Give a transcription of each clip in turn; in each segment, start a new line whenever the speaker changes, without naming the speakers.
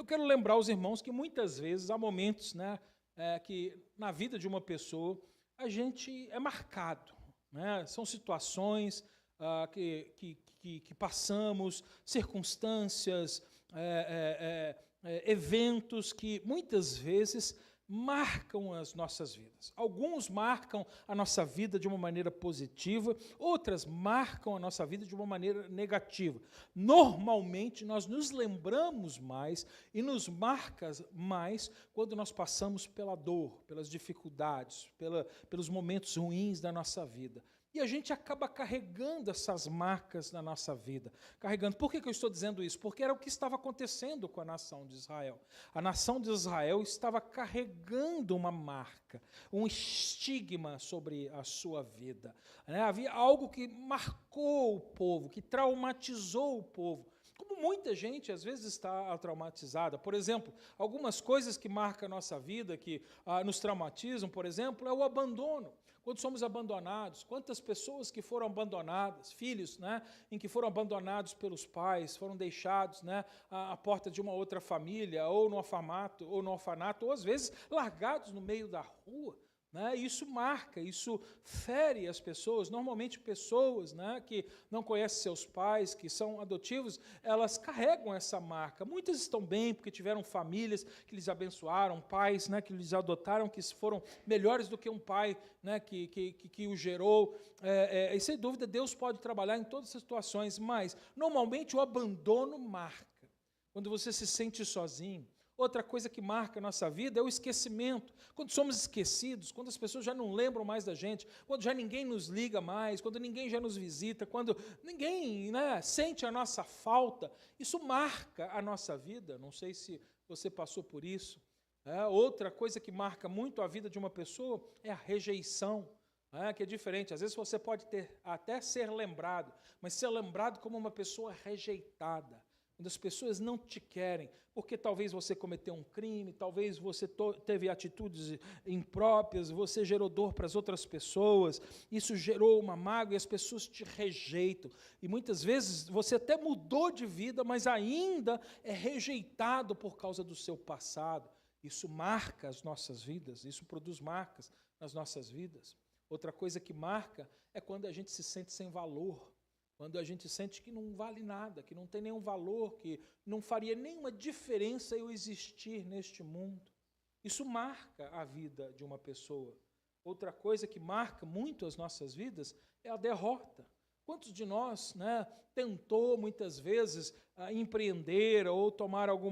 quero lembrar aos irmãos que muitas vezes há momentos, né, que na vida de uma pessoa a gente é marcado, né? São situações que passamos, circunstâncias, eventos que muitas vezes marcam as nossas vidas. Alguns marcam a nossa vida de uma maneira positiva, outras marcam a nossa vida de uma maneira negativa. Normalmente, nós nos lembramos mais e nos marca mais quando nós passamos pela dor, pelas dificuldades, pelos momentos ruins da nossa vida. E a gente acaba carregando essas marcas na nossa vida. Carregando. Por que eu estou dizendo isso? Porque era o que estava acontecendo com a nação de Israel. A nação de Israel estava carregando uma marca, um estigma sobre a sua vida. Havia algo que marcou o povo, que traumatizou o povo. Como muita gente, às vezes, está traumatizada. Por exemplo, algumas coisas que marcam a nossa vida, que nos traumatizam, por exemplo, é o abandono. Quando somos abandonados, quantas pessoas que foram abandonadas, filhos, né, em que foram abandonados pelos pais, foram deixados, né, à porta de uma outra família, ou no orfanato, ou às vezes largados no meio da rua. Né? Isso marca, isso fere as pessoas. Normalmente pessoas, né, que não conhecem seus pais, que são adotivos, elas carregam essa marca. Muitas estão bem porque tiveram famílias que lhes abençoaram, pais, né, que lhes adotaram, que foram melhores do que um pai, né, que o gerou. E sem dúvida Deus pode trabalhar em todas as situações, mas normalmente o abandono marca. Quando você se sente sozinho. Outra coisa que marca a nossa vida é o esquecimento. Quando somos esquecidos, quando as pessoas já não lembram mais da gente, quando já ninguém nos liga mais, quando ninguém já nos visita, quando ninguém, né, sente a nossa falta, isso marca a nossa vida. Não sei se você passou por isso. Outra coisa que marca muito a vida de uma pessoa é a rejeição, que é diferente. Às vezes você pode até ser lembrado, mas ser lembrado como uma pessoa rejeitada. Quando as pessoas não te querem, porque talvez você cometeu um crime, talvez você teve atitudes impróprias, você gerou dor para as outras pessoas, isso gerou uma mágoa e as pessoas te rejeitam. E muitas vezes você até mudou de vida, mas ainda é rejeitado por causa do seu passado. Isso marca as nossas vidas, isso produz marcas nas nossas vidas. Outra coisa que marca é quando a gente se sente sem valor. Quando a gente sente que não vale nada, que não tem nenhum valor, que não faria nenhuma diferença eu existir neste mundo. Isso marca a vida de uma pessoa. Outra coisa que marca muito as nossas vidas é a derrota. Quantos de nós, né, tentou muitas vezes empreender ou tomar algum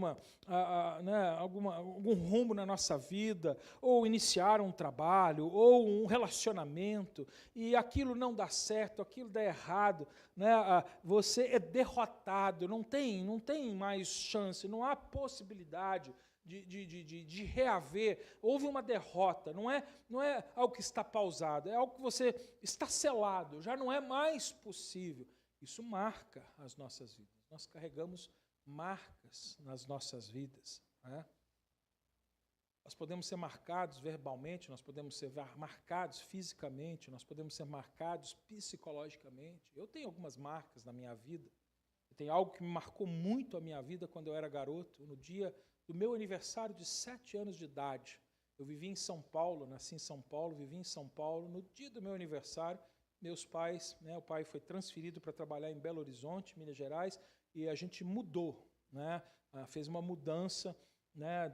rumo na nossa vida, ou iniciar um trabalho, ou um relacionamento, e aquilo não dá certo, aquilo dá errado, né, você é derrotado, não tem mais chance, não há possibilidade de reaver, houve uma derrota, não é algo que está pausado, é algo que você está selado, já não é mais possível. Isso marca as nossas vidas. Nós carregamos marcas nas nossas vidas. Né? Nós podemos ser marcados verbalmente, nós podemos ser marcados fisicamente, nós podemos ser marcados psicologicamente. Eu tenho algumas marcas na minha vida. Tem algo que me marcou muito a minha vida quando eu era garoto, no dia do meu aniversário de 7 anos de idade. Eu vivi em São Paulo, nasci em São Paulo, vivi em São Paulo. No dia do meu aniversário, meus pais, né, o pai foi transferido para trabalhar em Belo Horizonte, Minas Gerais, e a gente mudou, né, fez uma mudança, né,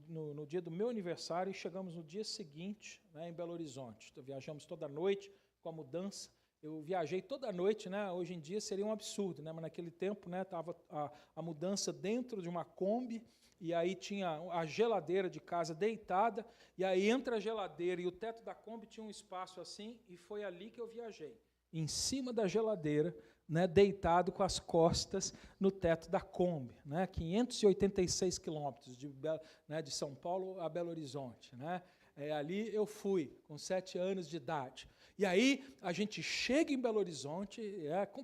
no dia do meu aniversário, e chegamos no dia seguinte, né, em Belo Horizonte. Então, viajamos toda noite com a mudança. Eu viajei toda noite, né? Hoje em dia seria um absurdo, né? Mas naquele tempo, né, estava a mudança dentro de uma Kombi, e aí tinha a geladeira de casa deitada, e aí entre a geladeira e o teto da Kombi tinha um espaço assim, e foi ali que eu viajei, em cima da geladeira, né, deitado com as costas no teto da Kombi, né, 586 quilômetros de São Paulo a Belo Horizonte, né? Ali eu fui, com 7 anos de idade. E aí a gente chega em Belo Horizonte,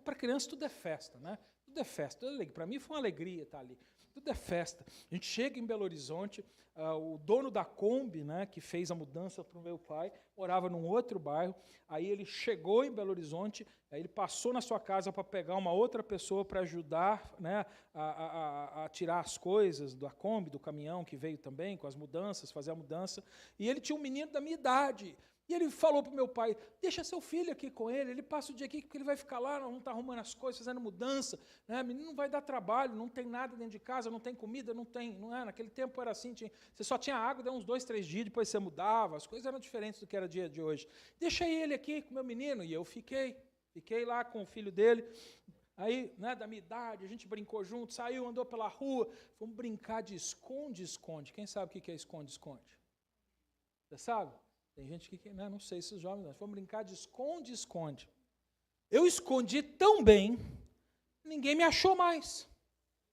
para criança tudo é festa, né? Tudo é festa. Para mim foi uma alegria estar ali. tudo é festa. A gente chega em Belo Horizonte, o dono da Kombi, né, que fez a mudança para o meu pai, morava num outro bairro, aí ele chegou em Belo Horizonte, aí ele passou na sua casa para pegar uma outra pessoa para ajudar, né, a tirar as coisas da Kombi, do caminhão que veio também, com as mudanças, fazer a mudança, e ele tinha um menino da minha idade. E ele falou para o meu pai, deixa seu filho aqui com ele passa o dia aqui, porque ele vai ficar lá, não está arrumando as coisas, fazendo mudança, né? O menino não vai dar trabalho, não tem nada dentro de casa, não tem comida, não é, naquele tempo era assim, você só tinha água, deu uns 2, 3 dias, depois você mudava, as coisas eram diferentes do que era dia de hoje. Deixa ele aqui com o meu menino, e eu fiquei lá com o filho dele, aí, né, da minha idade, a gente brincou junto, saiu, andou pela rua, fomos brincar de esconde-esconde. Quem sabe o que é esconde-esconde? Você sabe? Tem gente que não sei se os jovens não. Vamos brincar de esconde-esconde. Eu escondi tão bem, ninguém me achou mais.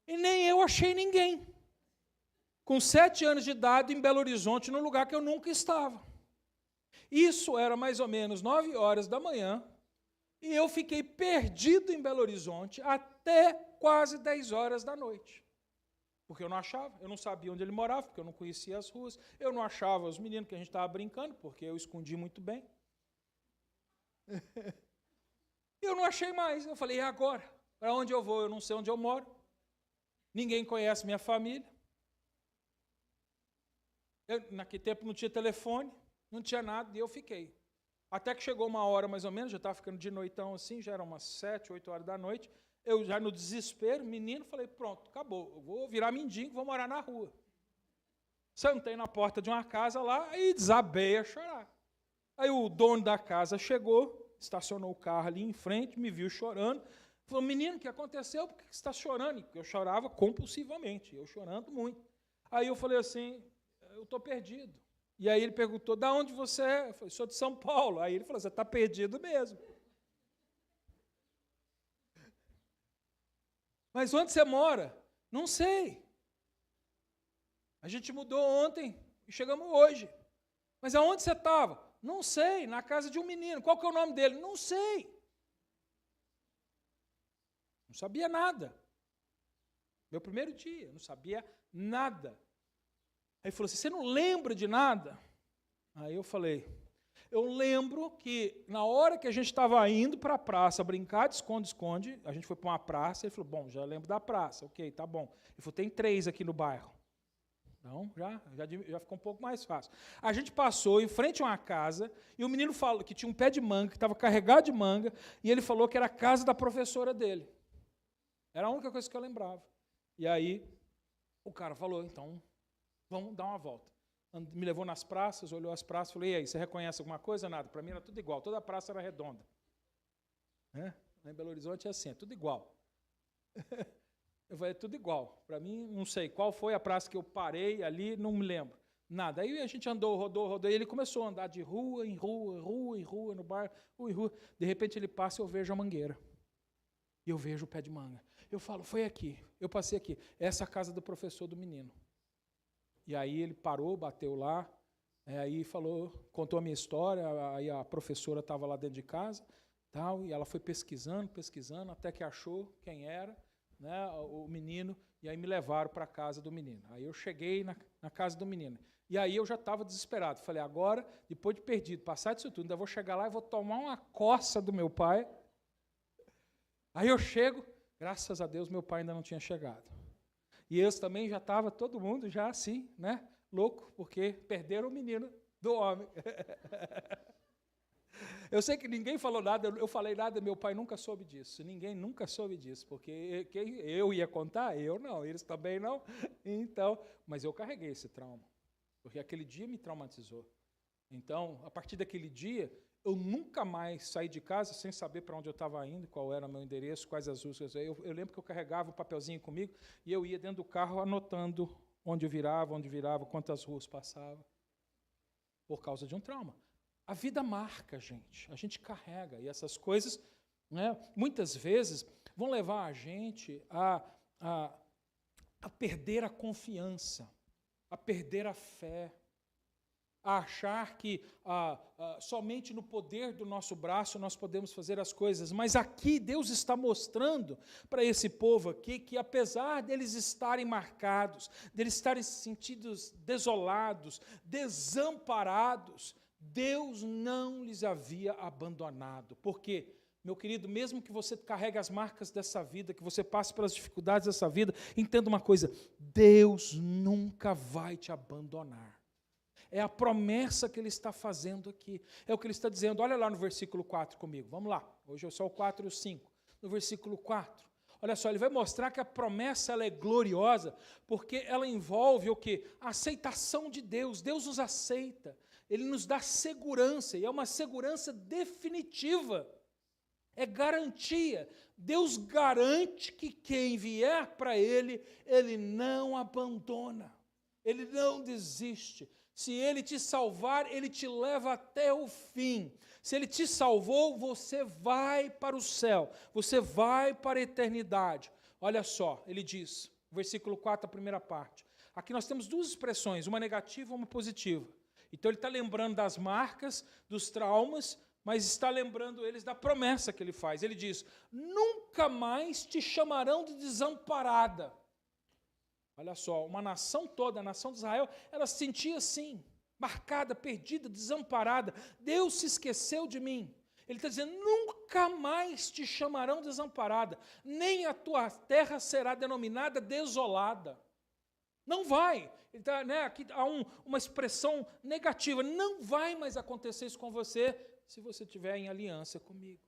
E nem eu achei ninguém. Com 7 anos de idade, em Belo Horizonte, num lugar que eu nunca estava. Isso era mais ou menos 9 horas da manhã, e eu fiquei perdido em Belo Horizonte até quase 10 horas da noite. Porque eu não achava, eu não sabia onde ele morava, porque eu não conhecia as ruas, eu não achava os meninos que a gente estava brincando, porque eu escondi muito bem. Eu não achei mais, eu falei, e agora? Para onde eu vou? Eu não sei onde eu moro, ninguém conhece minha família. Naquele tempo não tinha telefone, não tinha nada, e eu fiquei. Até que chegou uma hora mais ou menos, já estava ficando de noitão assim, já eram umas 7, 8 horas da noite, eu já no desespero, menino, falei, pronto, acabou, eu vou virar mendigo, vou morar na rua. Sentei na porta de uma casa lá e desabei a chorar. Aí o dono da casa chegou, estacionou o carro ali em frente, me viu chorando, falou, menino, o que aconteceu? Por que você está chorando? Eu chorava compulsivamente, eu chorando muito. Aí eu falei assim, eu estou perdido. E aí ele perguntou, de onde você é? Eu falei, sou de São Paulo. Aí ele falou, você está perdido mesmo. Mas onde você mora? Não sei. A gente mudou ontem e chegamos hoje. Mas aonde você estava? Não sei, na casa de um menino. Qual que é o nome dele? Não sei. Não sabia nada. Meu primeiro dia, não sabia nada. Aí ele falou assim, você não lembra de nada? Aí eu falei, eu lembro que na hora que a gente estava indo para a praça brincar de esconde-esconde, a gente foi para uma praça, ele falou, bom, já lembro da praça, ok, tá bom. Ele falou, tem 3 aqui no bairro. Então, já ficou um pouco mais fácil. A gente passou em frente a uma casa, e o menino falou que tinha um pé de manga, que estava carregado de manga, e ele falou que era a casa da professora dele. Era a única coisa que eu lembrava. E aí, o cara falou, então, vamos dar uma volta. Me levou nas praças, olhou as praças, falei, e aí, você reconhece alguma coisa? Nada. Para mim era tudo igual, toda a praça era redonda. Em Belo Horizonte é assim, é tudo igual. Eu falei, é tudo igual. Para mim, não sei qual foi a praça que eu parei ali, não me lembro. Nada. Aí a gente andou, rodou, e ele começou a andar de rua em rua, no bar, rua em rua. De repente ele passa e eu vejo a mangueira. E eu vejo o pé de manga. Eu falo, foi aqui, eu passei aqui. Essa é a casa do professor do menino. E aí ele parou, bateu lá, aí falou, contou a minha história, aí a professora estava lá dentro de casa, tal, e ela foi pesquisando, até que achou quem era, né, o menino, e aí me levaram para a casa do menino. Aí eu cheguei na casa do menino. E aí eu já estava desesperado. Falei, agora, depois de perdido, passar disso tudo, ainda vou chegar lá e vou tomar uma coça do meu pai. Aí eu chego, graças a Deus, meu pai ainda não tinha chegado. E eles também já estava, todo mundo já assim, né, louco, porque perderam o menino do homem. Eu sei que ninguém falou nada, eu falei nada, meu pai nunca soube disso, ninguém nunca soube disso, porque quem eu ia contar, eu não, eles também não, então, mas eu carreguei esse trauma, porque aquele dia me traumatizou. Então, a partir daquele dia, eu nunca mais saí de casa sem saber para onde eu estava indo, qual era o meu endereço, quais as ruas. Eu lembro que eu carregava um papelzinho comigo e eu ia dentro do carro anotando onde eu virava, quantas ruas passava, por causa de um trauma. A vida marca a gente carrega, e essas coisas, né, muitas vezes, vão levar a gente a perder a confiança, a perder a fé. a achar que somente no poder do nosso braço nós podemos fazer as coisas, mas aqui Deus está mostrando para esse povo aqui que apesar deles estarem marcados, deles estarem sentidos desolados, desamparados, Deus não lhes havia abandonado. Por quê? Meu querido, mesmo que você carregue as marcas dessa vida, que você passe pelas dificuldades dessa vida, entenda uma coisa, Deus nunca vai te abandonar. É a promessa que Ele está fazendo aqui. É o que Ele está dizendo. Olha lá no versículo 4 comigo. Vamos lá. Hoje é só o 4 e o 5. No versículo 4. Olha só, Ele vai mostrar que a promessa ela é gloriosa, porque ela envolve o quê? A aceitação de Deus. Deus nos aceita. Ele nos dá segurança. E é uma segurança definitiva. É garantia. Deus garante que quem vier para Ele, Ele não abandona. Ele não desiste. Se Ele te salvar, Ele te leva até o fim. Se Ele te salvou, você vai para o céu. Você vai para a eternidade. Olha só, Ele diz, versículo 4, a primeira parte. Aqui nós temos duas expressões, uma negativa e uma positiva. Então Ele está lembrando das marcas, dos traumas, mas está lembrando eles da promessa que Ele faz. Ele diz, nunca mais te chamarão de desamparada. Olha só, uma nação toda, a nação de Israel, ela se sentia assim, marcada, perdida, desamparada. Deus se esqueceu de mim. Ele está dizendo, nunca mais te chamarão desamparada, nem a tua terra será denominada desolada. Não vai. Aqui há uma expressão negativa, não vai mais acontecer isso com você, se você estiver em aliança comigo.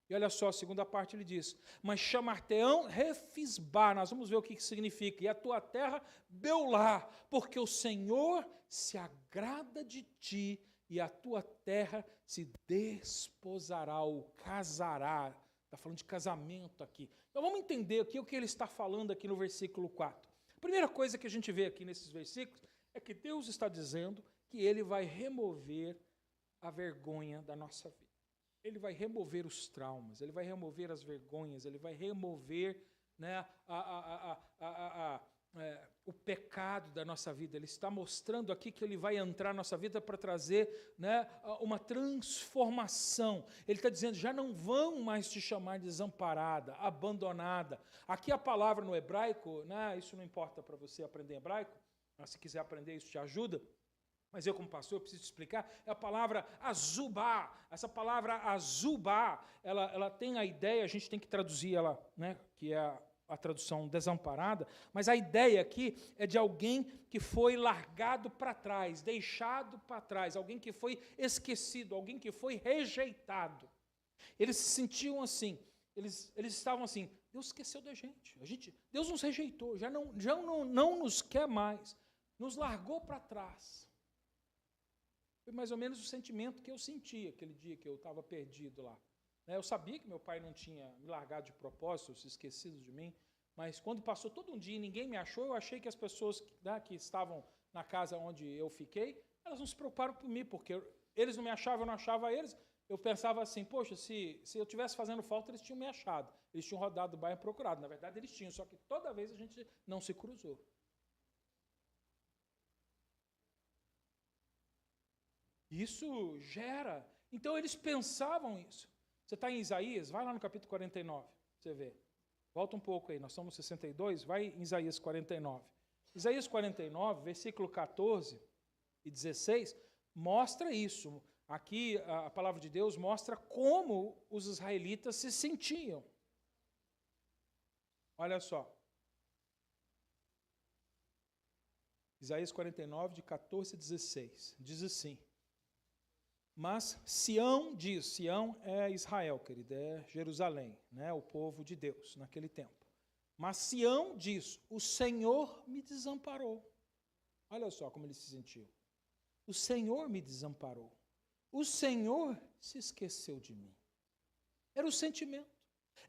E olha só, a segunda parte ele diz, mas chamar-te-ão Refisbá, nós vamos ver o que significa, e a tua terra Beulá, porque o Senhor se agrada de ti, e a tua terra se desposará, ou casará, está falando de casamento aqui. Então vamos entender aqui o que ele está falando aqui no versículo 4. A primeira coisa que a gente vê aqui nesses versículos, é que Deus está dizendo que Ele vai remover a vergonha da nossa vida. Ele vai remover os traumas, Ele vai remover as vergonhas, Ele vai remover, né, o pecado da nossa vida. Ele está mostrando aqui que Ele vai entrar na nossa vida para trazer, né, uma transformação. Ele está dizendo, já não vão mais te chamar de desamparada, abandonada. Aqui a palavra no hebraico, né, isso não importa para você aprender hebraico, mas se quiser aprender isso te ajuda. Mas eu, como pastor, eu preciso explicar, é a palavra azubá. Essa palavra azubá, ela tem a ideia, a gente tem que traduzir ela, né, que é a tradução desamparada, mas a ideia aqui é de alguém que foi largado para trás, deixado para trás, alguém que foi esquecido, alguém que foi rejeitado. Eles se sentiam assim, eles estavam assim, Deus esqueceu da gente, Deus nos rejeitou, já não nos quer mais, nos largou para trás. Foi mais ou menos o sentimento que eu senti aquele dia que eu estava perdido lá. Eu sabia que meu pai não tinha me largado de propósito, se esquecido de mim, mas quando passou todo um dia e ninguém me achou, eu achei que as pessoas que estavam na casa onde eu fiquei, elas não se preocuparam por mim, porque eles não me achavam, eu não achava eles. Eu pensava assim, poxa, se eu estivesse fazendo falta, eles tinham me achado. Eles tinham rodado do bairro e procurado. Na verdade, eles tinham, só que toda vez a gente não se cruzou. Isso gera. Então, eles pensavam isso. Você está em Isaías, vai lá no capítulo 49, você vê. Volta um pouco aí, nós estamos no 62, vai em Isaías 49. Isaías 49, versículo 14 e 16, mostra isso. Aqui, a palavra de Deus mostra como os israelitas se sentiam. Olha só. Isaías 49, de 14 a 16, diz assim. Mas Sião diz, Sião é Israel, querido, é Jerusalém, né, o povo de Deus naquele tempo. Mas Sião diz, o Senhor me desamparou. Olha só como ele se sentiu. O Senhor me desamparou. O Senhor se esqueceu de mim. Era o sentimento.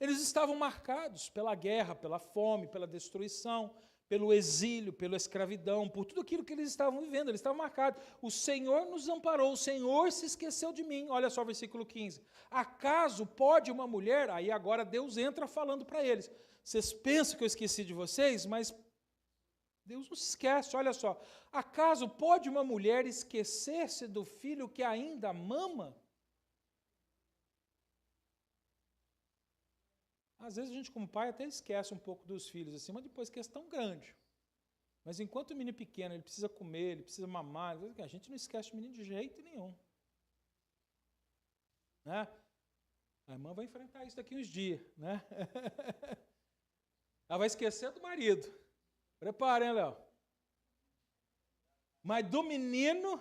Eles estavam marcados pela guerra, pela fome, pela destruição, pelo exílio, pela escravidão, por tudo aquilo que eles estavam vivendo, eles estavam marcados. O Senhor nos amparou, o Senhor se esqueceu de mim. Olha só o versículo 15. Acaso pode uma mulher, aí agora Deus entra falando para eles, vocês pensam que eu esqueci de vocês, mas Deus não se esquece, olha só. Acaso pode uma mulher esquecer-se do filho que ainda mama? Às vezes a gente, como pai, até esquece um pouco dos filhos, assim, mas depois esquece tão grande. Mas enquanto o menino pequeno, ele precisa comer, ele precisa mamar, a gente não esquece o menino de jeito nenhum. Né? A irmã vai enfrentar isso daqui uns dias. Né? Ela vai esquecer do marido. Prepara, hein, Léo? Mas do menino,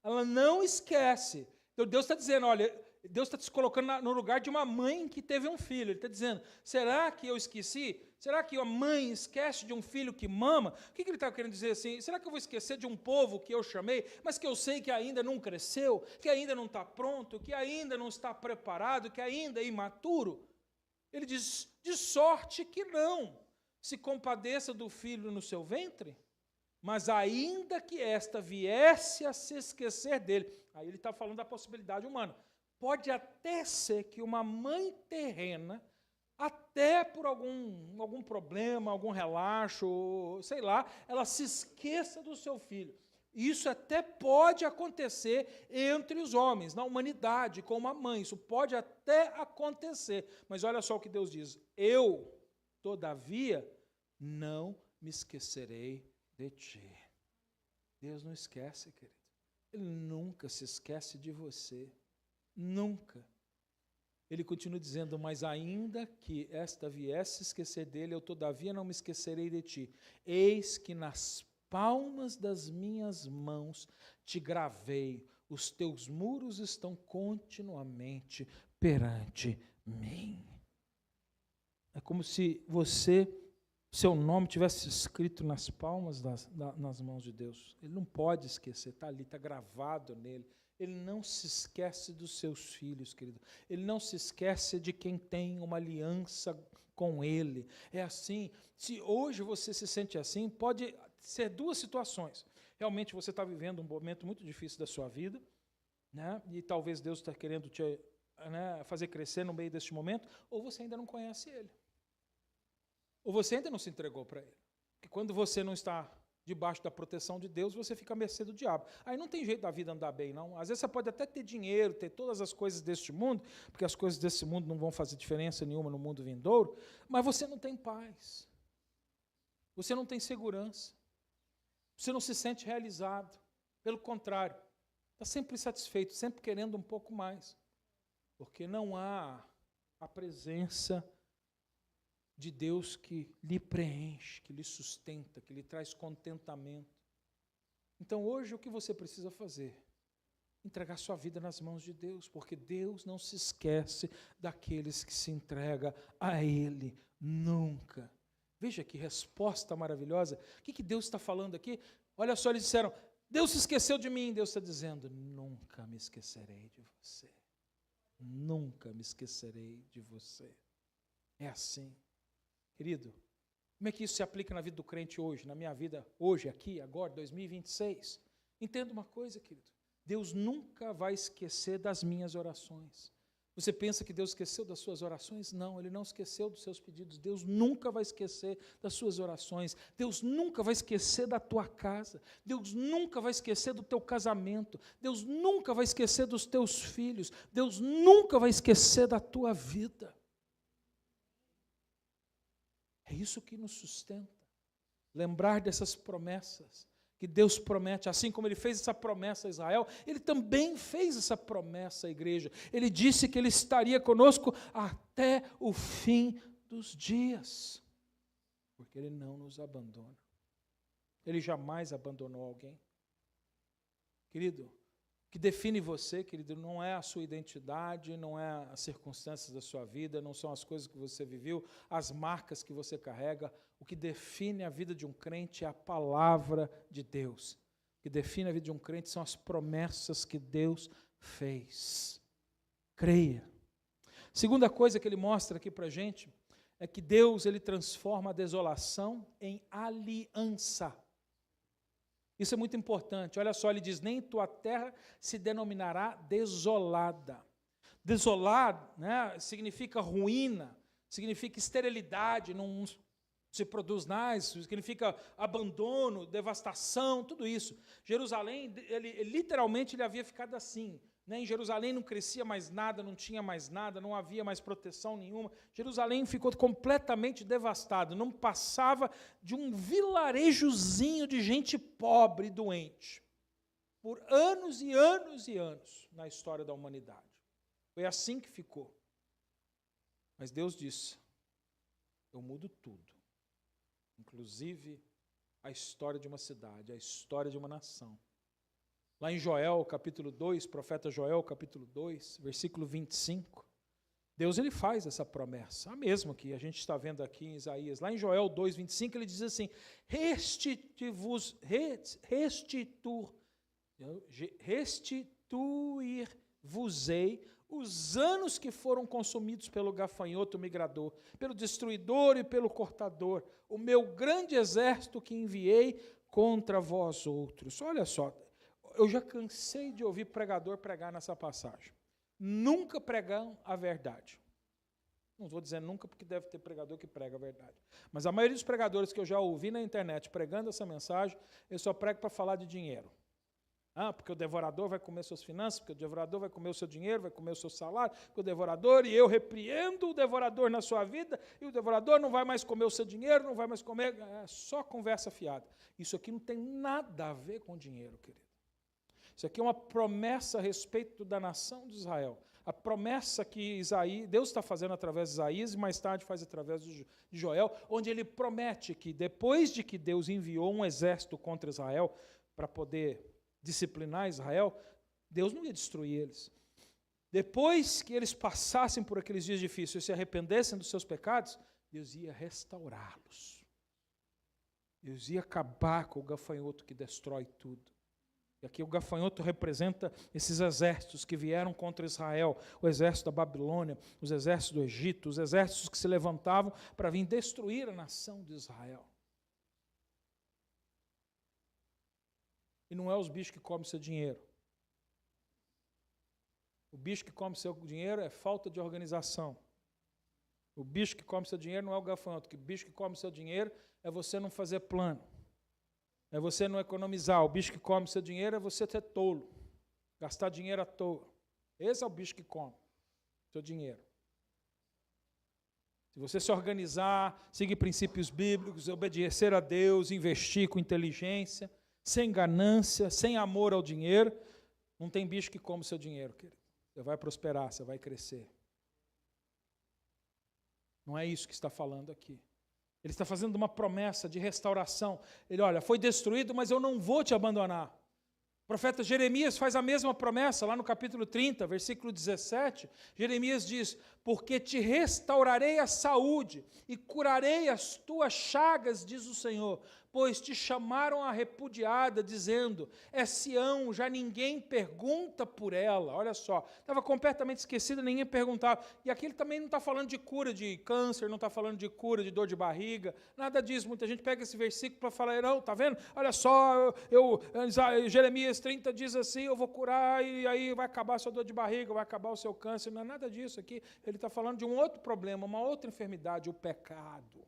ela não esquece. Então Deus está dizendo, olha, Deus está se colocando no lugar de uma mãe que teve um filho. Ele está dizendo, será que eu esqueci? Será que a mãe esquece de um filho que mama? O que ele está querendo dizer assim? Será que eu vou esquecer de um povo que eu chamei, mas que eu sei que ainda não cresceu, que ainda não está pronto, que ainda não está preparado, que ainda é imaturo? Ele diz, de sorte que não se compadeça do filho no seu ventre, mas ainda que esta viesse a se esquecer dele. Aí ele está falando da possibilidade humana. Pode até ser que uma mãe terrena, até por algum problema, algum relaxo, sei lá, ela se esqueça do seu filho. Isso até pode acontecer entre os homens, na humanidade, com uma mãe. Isso pode até acontecer. Mas olha só o que Deus diz. Eu, todavia, não me esquecerei de ti. Deus não esquece, querido. Ele nunca se esquece de você. Nunca. Ele continua dizendo, mas ainda que esta viesse esquecer dele, eu todavia não me esquecerei de ti. Eis que nas palmas das minhas mãos te gravei, os teus muros estão continuamente perante mim. É como se seu nome tivesse escrito nas palmas nas mãos de Deus. Ele não pode esquecer, está ali, está gravado nele. Ele não se esquece dos seus filhos, querido. Ele não se esquece de quem tem uma aliança com ele. É assim, se hoje você se sente assim, pode ser duas situações. Realmente você está vivendo um momento muito difícil da sua vida, né? E talvez Deus está querendo te fazer crescer no meio deste momento, ou você ainda não conhece ele. Ou você ainda não se entregou para ele. Porque quando você não está debaixo da proteção de Deus, você fica à mercê do diabo. Aí não tem jeito da vida andar bem, não. Às vezes você pode até ter dinheiro, ter todas as coisas deste mundo, porque as coisas desse mundo não vão fazer diferença nenhuma no mundo vindouro, mas você não tem paz. Você não tem segurança. Você não se sente realizado. Pelo contrário, está sempre insatisfeito, sempre querendo um pouco mais. Porque não há a presença de Deus que lhe preenche, que lhe sustenta, que lhe traz contentamento. Então hoje o que você precisa fazer? Entregar sua vida nas mãos de Deus, porque Deus não se esquece daqueles que se entregam a Ele, nunca. Veja que resposta maravilhosa. O que Deus está falando aqui? Olha só, eles disseram, Deus se esqueceu de mim. Deus está dizendo, nunca me esquecerei de você. Nunca me esquecerei de você. É assim. Querido, como é que isso se aplica na vida do crente hoje, na minha vida hoje, aqui, agora, 2026? Entenda uma coisa, querido. Deus nunca vai esquecer das minhas orações. Você pensa que Deus esqueceu das suas orações? Não, Ele não esqueceu dos seus pedidos. Deus nunca vai esquecer das suas orações. Deus nunca vai esquecer da tua casa. Deus nunca vai esquecer do teu casamento. Deus nunca vai esquecer dos teus filhos. Deus nunca vai esquecer da tua vida. É isso que nos sustenta. Lembrar dessas promessas que Deus promete, assim como Ele fez essa promessa a Israel, Ele também fez essa promessa à igreja. Ele disse que Ele estaria conosco até o fim dos dias, porque Ele não nos abandona. Ele jamais abandonou alguém. Querido, o que define você, querido, não é a sua identidade, não é as circunstâncias da sua vida, não são as coisas que você viveu, as marcas que você carrega. O que define a vida de um crente é a palavra de Deus. O que define a vida de um crente são as promessas que Deus fez. Creia. Segunda coisa que ele mostra aqui para a gente é que Deus, ele transforma a desolação em aliança. Isso é muito importante. Olha só, ele diz, nem tua terra se denominará desolada. Desolado, né, significa ruína, significa esterilidade, não se produz nasce, significa abandono, devastação, tudo isso. Jerusalém, literalmente ele havia ficado assim. Né? Em Jerusalém não crescia mais nada, não tinha mais nada, não havia mais proteção nenhuma. Jerusalém ficou completamente devastado, não passava de um vilarejozinho de gente pobre e doente. Por anos e anos e anos na história da humanidade. Foi assim que ficou. Mas Deus disse, eu mudo tudo. Inclusive a história de uma cidade, a história de uma nação. Lá em Joel, capítulo 2, profeta Joel, capítulo 2, versículo 25, Deus ele faz essa promessa, a mesma que a gente está vendo aqui em Isaías. Lá em Joel 2, 25, ele diz assim, restituir-vos-ei os anos que foram consumidos pelo gafanhoto migrador, pelo destruidor e pelo cortador, o meu grande exército que enviei contra vós outros. Olha só, eu já cansei de ouvir pregador pregar nessa passagem. Nunca pregam a verdade. Não vou dizer nunca, porque deve ter pregador que prega a verdade. Mas a maioria dos pregadores que eu já ouvi na internet pregando essa mensagem, eu só prego para falar de dinheiro. Porque o devorador vai comer suas finanças, porque o devorador vai comer o seu dinheiro, vai comer o seu salário, porque o devorador, e eu repreendo o devorador na sua vida, e o devorador não vai mais comer o seu dinheiro, não vai mais comer, é só conversa fiada. Isso aqui não tem nada a ver com dinheiro, querido. Isso aqui é uma promessa a respeito da nação de Israel. A promessa que Deus está fazendo através de Isaías e mais tarde faz através de Joel, onde ele promete que depois de que Deus enviou um exército contra Israel para poder disciplinar Israel, Deus não ia destruir eles. Depois que eles passassem por aqueles dias difíceis e se arrependessem dos seus pecados, Deus ia restaurá-los. Deus ia acabar com o gafanhoto que destrói tudo. E aqui o gafanhoto representa esses exércitos que vieram contra Israel, o exército da Babilônia, os exércitos do Egito, os exércitos que se levantavam para vir destruir a nação de Israel. E não é os bichos que comem seu dinheiro. O bicho que come seu dinheiro é falta de organização. O bicho que come seu dinheiro não é o gafanhoto. O bicho que come seu dinheiro é você não fazer plano. É você não economizar. O bicho que come seu dinheiro é você ser tolo. Gastar dinheiro à toa. Esse é o bicho que come seu dinheiro. Se você se organizar, seguir princípios bíblicos, obedecer a Deus, investir com inteligência, sem ganância, sem amor ao dinheiro, não tem bicho que come seu dinheiro, querido. Você vai prosperar, você vai crescer. Não é isso que está falando aqui. Ele está fazendo uma promessa de restauração. Ele, olha, foi destruído, mas eu não vou te abandonar. O profeta Jeremias faz a mesma promessa, lá no capítulo 30, versículo 17. Jeremias diz, porque te restaurarei a saúde e curarei as tuas chagas, diz o Senhor, pois te chamaram a repudiada, dizendo, é Sião, já ninguém pergunta por ela. Olha só, estava completamente esquecida, ninguém perguntava. E aqui ele também não está falando de cura de câncer, não está falando de cura de dor de barriga, nada disso. Muita gente pega esse versículo para falar, não, está vendo? Olha só, Jeremias 30 diz assim, eu vou curar e aí vai acabar a sua dor de barriga, vai acabar o seu câncer. Não é nada disso aqui. Ele está falando de um outro problema, uma outra enfermidade, o pecado.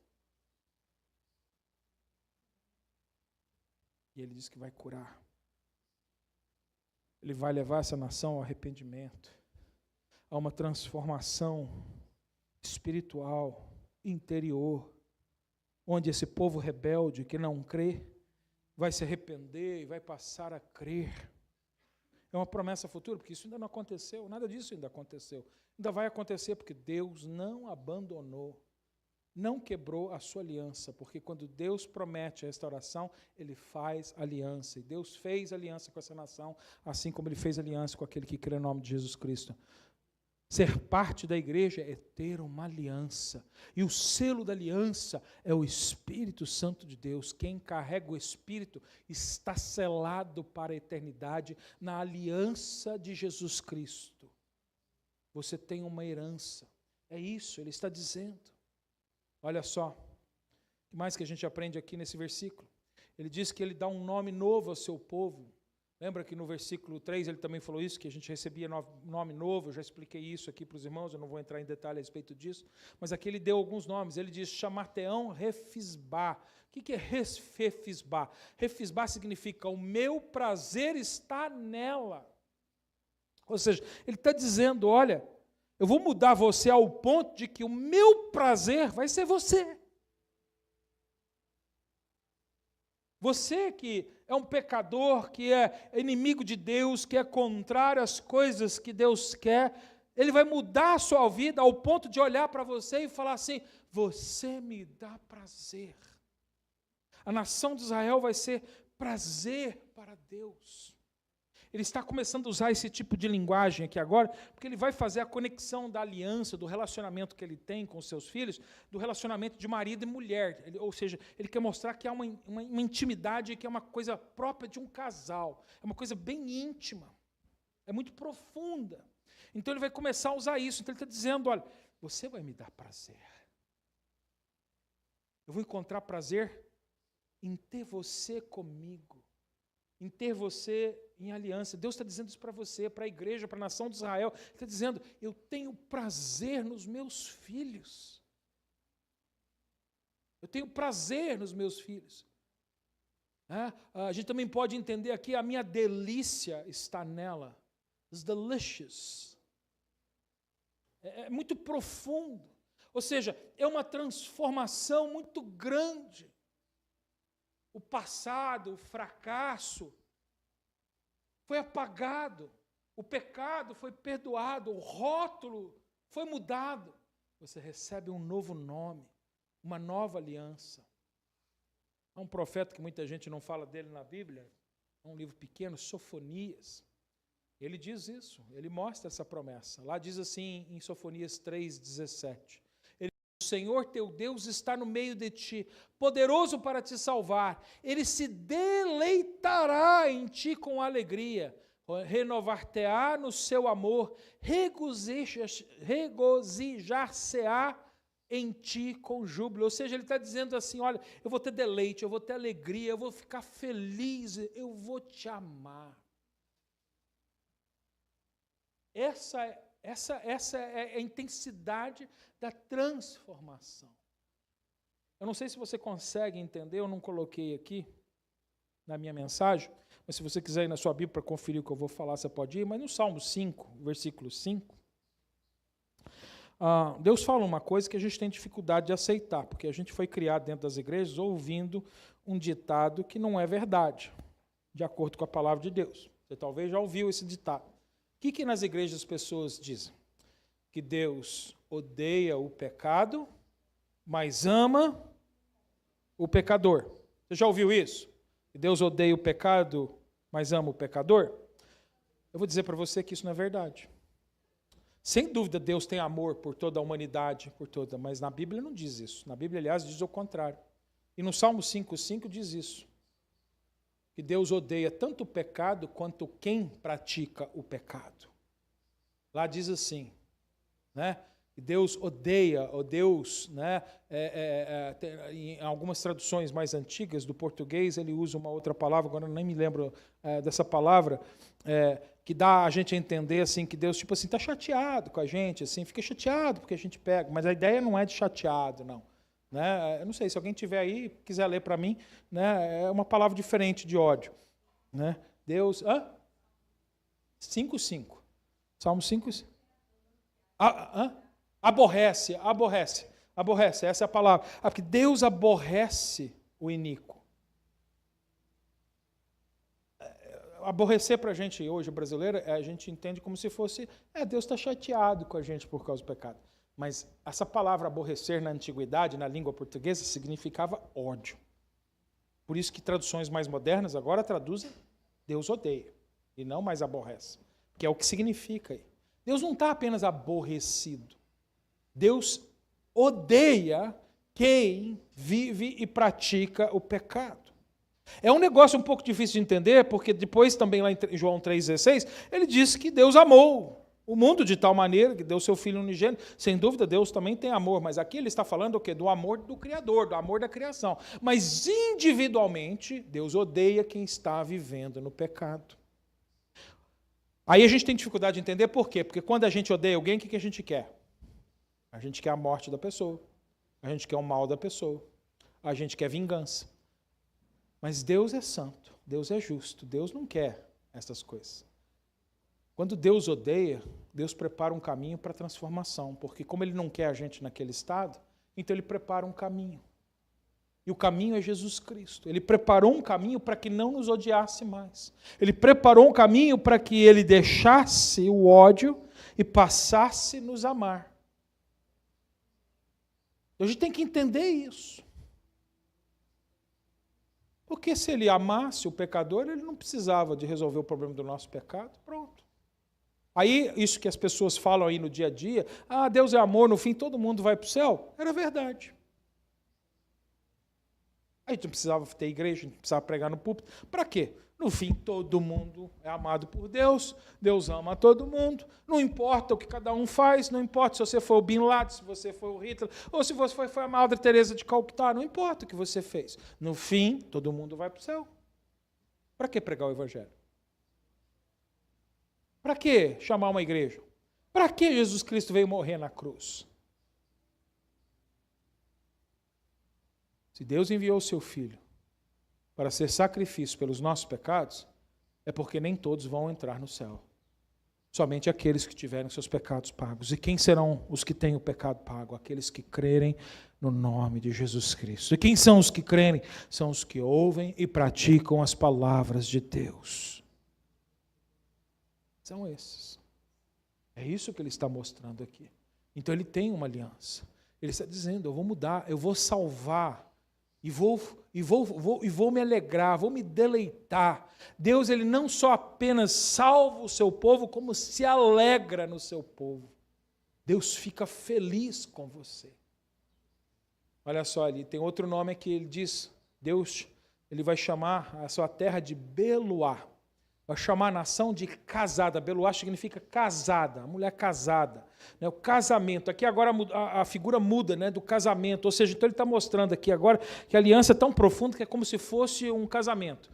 E ele diz que vai curar. Ele vai levar essa nação ao arrependimento, a uma transformação espiritual, interior, onde esse povo rebelde que não crê, vai se arrepender e vai passar a crer. É uma promessa futura, porque isso ainda não aconteceu, nada disso ainda aconteceu. Ainda vai acontecer, porque Deus não abandonou, não quebrou a sua aliança, porque quando Deus promete a restauração, Ele faz aliança. E Deus fez aliança com essa nação, assim como Ele fez aliança com aquele que crê no nome de Jesus Cristo. Ser parte da igreja é ter uma aliança. E o selo da aliança é o Espírito Santo de Deus. Quem carrega o Espírito está selado para a eternidade na aliança de Jesus Cristo. Você tem uma herança. É isso, ele está dizendo. Olha só, o que mais que a gente aprende aqui nesse versículo? Ele diz que ele dá um nome novo ao seu povo. Lembra que no versículo 3 ele também falou isso, que a gente recebia nome novo, eu já expliquei isso aqui para os irmãos, eu não vou entrar em detalhe a respeito disso, mas aqui ele deu alguns nomes, ele diz Chamar-te-ão Refisbá. O que é Refisbá? Refisbá significa o meu prazer está nela. Ou seja, ele está dizendo, olha, eu vou mudar você ao ponto de que o meu prazer vai ser você. Você que é um pecador, que é inimigo de Deus, que é contrário às coisas que Deus quer, Ele vai mudar a sua vida ao ponto de olhar para você e falar assim, você me dá prazer. A nação de Israel vai ser prazer para Deus. Ele está começando a usar esse tipo de linguagem aqui agora, porque ele vai fazer a conexão da aliança, do relacionamento que ele tem com os seus filhos, do relacionamento de marido e mulher. Ou seja, ele quer mostrar que há uma intimidade que é uma coisa própria de um casal. É uma coisa bem íntima. É muito profunda. Então ele vai começar a usar isso. Então ele está dizendo, olha, você vai me dar prazer. Eu vou encontrar prazer em ter você comigo. Em ter você em aliança. Deus está dizendo isso para você, para a igreja, para a nação de Israel. Ele está dizendo, eu tenho prazer nos meus filhos. Eu tenho prazer nos meus filhos. A gente também pode entender aqui, a minha delícia está nela. It's delicious. É muito profundo. Ou seja, é uma transformação muito grande. O passado, o fracasso, foi apagado, o pecado foi perdoado, o rótulo foi mudado. Você recebe um novo nome, uma nova aliança. Há um profeta que muita gente não fala dele na Bíblia, é um livro pequeno, Sofonias. Ele diz isso, ele mostra essa promessa. Lá diz assim em Sofonias 3,17. O Senhor teu Deus está no meio de ti, poderoso para te salvar. Ele se deleitará em ti com alegria, renovar-te-á no seu amor, regozijar-se-á em ti com júbilo. Ou seja, ele está dizendo assim, olha, eu vou ter deleite, eu vou ter alegria, eu vou ficar feliz, eu vou te amar. Essa é a intensidade da transformação. Eu não sei se você consegue entender, eu não coloquei aqui na minha mensagem, mas se você quiser ir na sua Bíblia para conferir o que eu vou falar, você pode ir, mas no Salmo 5, versículo 5, Deus fala uma coisa que a gente tem dificuldade de aceitar, porque a gente foi criado dentro das igrejas ouvindo um ditado que não é verdade, de acordo com a palavra de Deus. Você talvez já ouviu esse ditado. O que nas igrejas as pessoas dizem? Que Deus odeia o pecado, mas ama o pecador. Você já ouviu isso? Que Deus odeia o pecado, mas ama o pecador? Eu vou dizer para você que isso não é verdade. Sem dúvida, Deus tem amor por toda a humanidade, mas na Bíblia não diz isso. Na Bíblia, aliás, diz o contrário. E no Salmo 5,5 diz isso. Que Deus odeia tanto o pecado quanto quem pratica o pecado. Lá diz assim, né? Deus odeia, ou Deus, né? Em algumas traduções mais antigas do português, ele usa uma outra palavra, agora eu nem me lembro dessa palavra, que dá a gente a entender assim, que Deus tipo assim, está chateado com a gente, assim, fica chateado porque a gente pega, mas a ideia não é de chateado, não. Né? Eu não sei, se alguém tiver aí, quiser ler para mim, né? É uma palavra diferente de ódio. Né? Deus... 5:5. Salmo 5:5. Aborrece, essa é a palavra. Porque Deus aborrece o iníquo. Aborrecer para a gente hoje, brasileiro, a gente entende como se fosse, Deus está chateado com a gente por causa do pecado. Mas essa palavra aborrecer na antiguidade, na língua portuguesa, significava ódio. Por isso que traduções mais modernas agora traduzem Deus odeia e não mais aborrece, que é o que significa aí. Deus não está apenas aborrecido. Deus odeia quem vive e pratica o pecado. É um negócio um pouco difícil de entender, porque depois também lá em João 3,16, ele diz que Deus amou o mundo de tal maneira que deu seu Filho unigênito. Sem dúvida, Deus também tem amor, mas aqui ele está falando o quê? Do amor do Criador, do amor da criação. Mas individualmente, Deus odeia quem está vivendo no pecado. Aí a gente tem dificuldade de entender por quê? Porque quando a gente odeia alguém, o que a gente quer? A gente quer a morte da pessoa. A gente quer o mal da pessoa. A gente quer vingança. Mas Deus é santo. Deus é justo. Deus não quer essas coisas. Quando Deus odeia, Deus prepara um caminho para a transformação. Porque como Ele não quer a gente naquele estado, então Ele prepara um caminho. E o caminho é Jesus Cristo. Ele preparou um caminho para que não nos odiasse mais. Ele preparou um caminho para que Ele deixasse o ódio e passasse a nos amar. A gente tem que entender isso. Porque se Ele amasse o pecador, Ele não precisava de resolver o problema do nosso pecado. Pronto. Aí, isso que as pessoas falam aí no dia a dia, Deus é amor, no fim todo mundo vai para o céu, era verdade. A gente não precisava ter igreja, a gente não precisava pregar no púlpito. Para quê? No fim, todo mundo é amado por Deus, Deus ama todo mundo, não importa o que cada um faz, não importa se você foi o Bin Laden, se você foi o Hitler, ou se você foi a Madre Teresa de Calcutá, não importa o que você fez. No fim, todo mundo vai para o céu. Para que pregar o Evangelho? Para que chamar uma igreja? Para que Jesus Cristo veio morrer na cruz? Se Deus enviou o seu Filho para ser sacrifício pelos nossos pecados, é porque nem todos vão entrar no céu. Somente aqueles que tiverem seus pecados pagos. E quem serão os que têm o pecado pago? Aqueles que crerem no nome de Jesus Cristo. E quem são os que crerem? São os que ouvem e praticam as palavras de Deus. São esses. É isso que ele está mostrando aqui. Então ele tem uma aliança. Ele está dizendo, eu vou mudar, eu vou salvar. E vou me alegrar, vou me deleitar. Deus, Ele não só apenas salva o seu povo, como se alegra no seu povo. Deus fica feliz com você. Olha só ali, tem outro nome aqui, ele diz, Deus, Ele vai chamar a sua terra de Beluá. Vai chamar a nação de casada. Beluá significa casada, a mulher casada. O casamento. Aqui agora a figura muda, né, do casamento. Ou seja, então ele está mostrando aqui agora que a aliança é tão profunda que é como se fosse um casamento.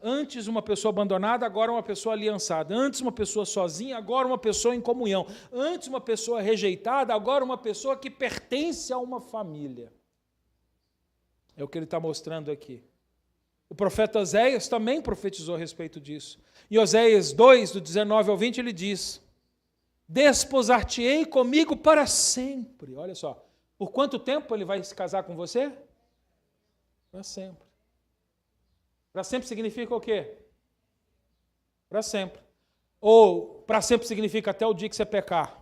Antes uma pessoa abandonada, agora uma pessoa aliançada. Antes uma pessoa sozinha, agora uma pessoa em comunhão. Antes uma pessoa rejeitada, agora uma pessoa que pertence a uma família. É o que ele está mostrando aqui. O profeta Oséias também profetizou a respeito disso. Em Oséias 2, do 19 ao 20, ele diz, desposar-te-ei comigo para sempre. Olha só, por quanto tempo ele vai se casar com você? Para sempre. Para sempre significa o quê? Para sempre. Ou para sempre significa até o dia que você pecar.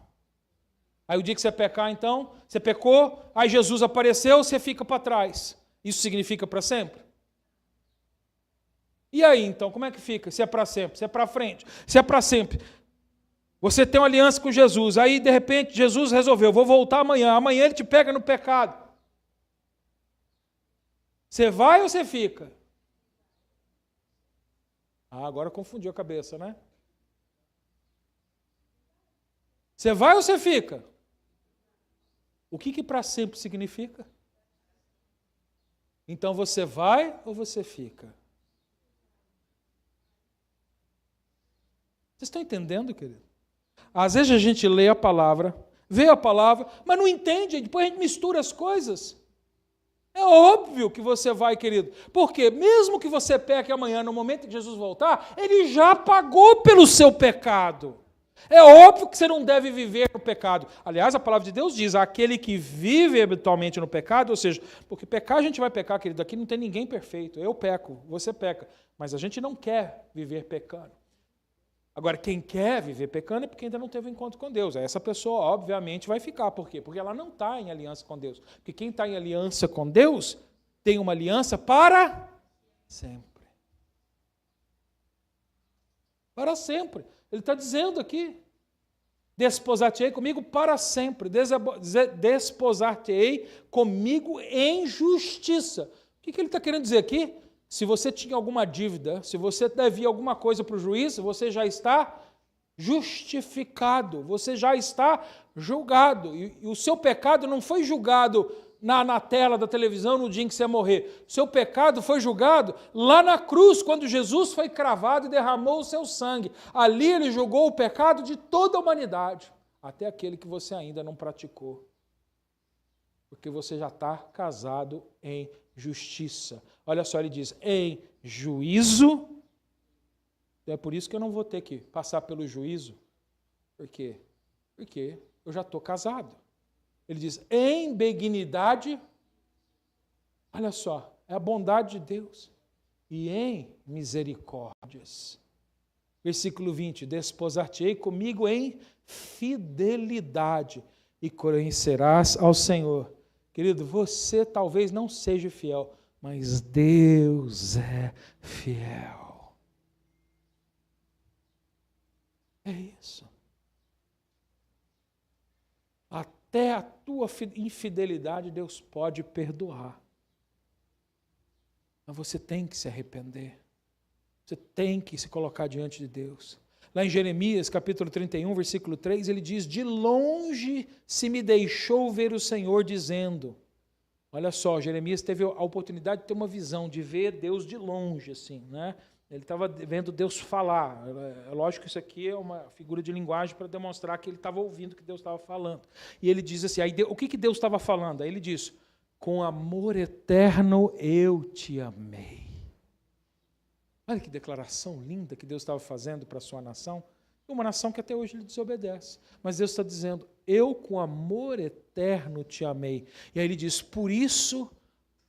Aí o dia que você pecar, então, você pecou, aí Jesus apareceu, você fica para trás. Isso significa para sempre? E aí, então, como é que fica? Se é para sempre, se é para frente, se é para sempre. Você tem uma aliança com Jesus, aí, de repente, Jesus resolveu, vou voltar amanhã. Amanhã ele te pega no pecado. Você vai ou você fica? Agora confundiu a cabeça, né? Você vai ou você fica? O que para sempre significa? Então, você vai ou você fica? Vocês estão entendendo, querido? Às vezes a gente lê a palavra, vê a palavra, mas não entende, depois a gente mistura as coisas. É óbvio que você vai, querido. Porque mesmo que você peque amanhã, no momento que Jesus voltar, Ele já pagou pelo seu pecado. É óbvio que você não deve viver no pecado. Aliás, a palavra de Deus diz, aquele que vive habitualmente no pecado, ou seja, porque pecar a gente vai pecar, querido, aqui não tem ninguém perfeito. Eu peco, você peca, mas a gente não quer viver pecando. Agora, quem quer viver pecando é porque ainda não teve um encontro com Deus. Essa pessoa, obviamente, vai ficar. Por quê? Porque ela não está em aliança com Deus. Porque quem está em aliança com Deus tem uma aliança para sempre. Para sempre. Ele está dizendo aqui, desposar-te-ei comigo para sempre. Desposar-te-ei comigo em justiça. O que ele está querendo dizer aqui? Se você tinha alguma dívida, se você devia alguma coisa para o juiz, você já está justificado, você já está julgado. E o seu pecado não foi julgado na tela da televisão no dia em que você ia morrer. Seu pecado foi julgado lá na cruz, quando Jesus foi cravado e derramou o seu sangue. Ali ele julgou o pecado de toda a humanidade, até aquele que você ainda não praticou. Porque você já está casado em justiça. Olha só, ele diz, em juízo. É por isso que eu não vou ter que passar pelo juízo. Por quê? Porque eu já estou casado. Ele diz, em benignidade, olha só, é a bondade de Deus, e em misericórdias. Versículo 20, desposar-te-ei comigo em fidelidade, e conhecerás ao Senhor. Querido, você talvez não seja fiel, mas Deus é fiel. É isso. Até a tua infidelidade Deus pode perdoar. Mas você tem que se arrepender. Você tem que se colocar diante de Deus. Lá em Jeremias, capítulo 31, versículo 3, ele diz, de longe se me deixou ver o Senhor dizendo. Olha só, Jeremias teve a oportunidade de ter uma visão, de ver Deus de longe, assim, né? Ele estava vendo Deus falar. É lógico que isso aqui é uma figura de linguagem para demonstrar que ele estava ouvindo o que Deus estava falando. E ele diz assim, aí, o que Deus estava falando? Aí ele diz, com amor eterno eu te amei. Olha que declaração linda que Deus estava fazendo para a sua nação. Uma nação que até hoje lhe desobedece. Mas Deus está dizendo, eu com amor eterno te amei. E aí ele diz, por isso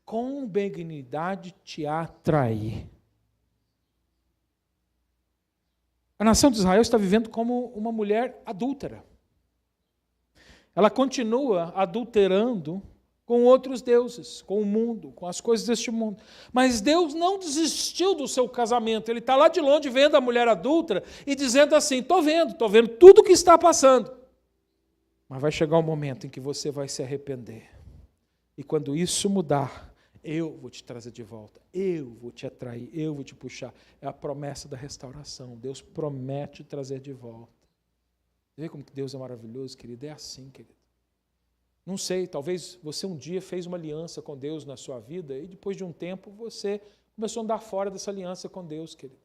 com benignidade te atraí. A nação de Israel está vivendo como uma mulher adúltera. Ela continua adulterando com outros deuses, com o mundo, com as coisas deste mundo. Mas Deus não desistiu do seu casamento. Ele está lá de longe vendo a mulher adúltera e dizendo assim, estou vendo tudo o que está passando. Mas vai chegar um momento em que você vai se arrepender. E quando isso mudar, eu vou te trazer de volta, eu vou te atrair, eu vou te puxar. É a promessa da restauração. Deus promete trazer de volta. Você vê como que Deus é maravilhoso, querido? É assim, querido. Não sei, talvez você um dia fez uma aliança com Deus na sua vida e depois de um tempo você começou a andar fora dessa aliança com Deus, querido.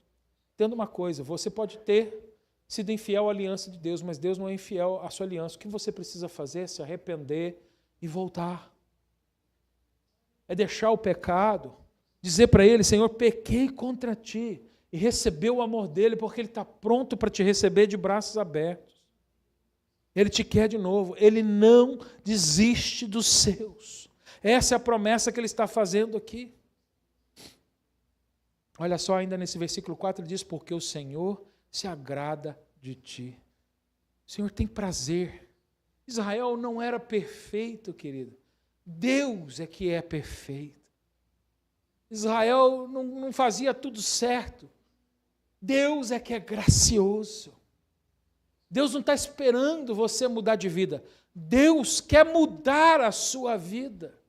Entenda uma coisa, você pode ter sido infiel à aliança de Deus, mas Deus não é infiel à sua aliança. O que você precisa fazer é se arrepender e voltar. É deixar o pecado, dizer para Ele, Senhor, pequei contra Ti, e receber o amor dEle, porque Ele está pronto para te receber de braços abertos. Ele te quer de novo, Ele não desiste dos seus. Essa é a promessa que Ele está fazendo aqui. Olha só, ainda nesse versículo 4, ele diz, porque o Senhor se agrada de ti. O Senhor tem prazer. Israel não era perfeito, querido. Deus é que é perfeito. Israel não fazia tudo certo. Deus é que é gracioso. Deus não está esperando você mudar de vida. Deus quer mudar a sua vida.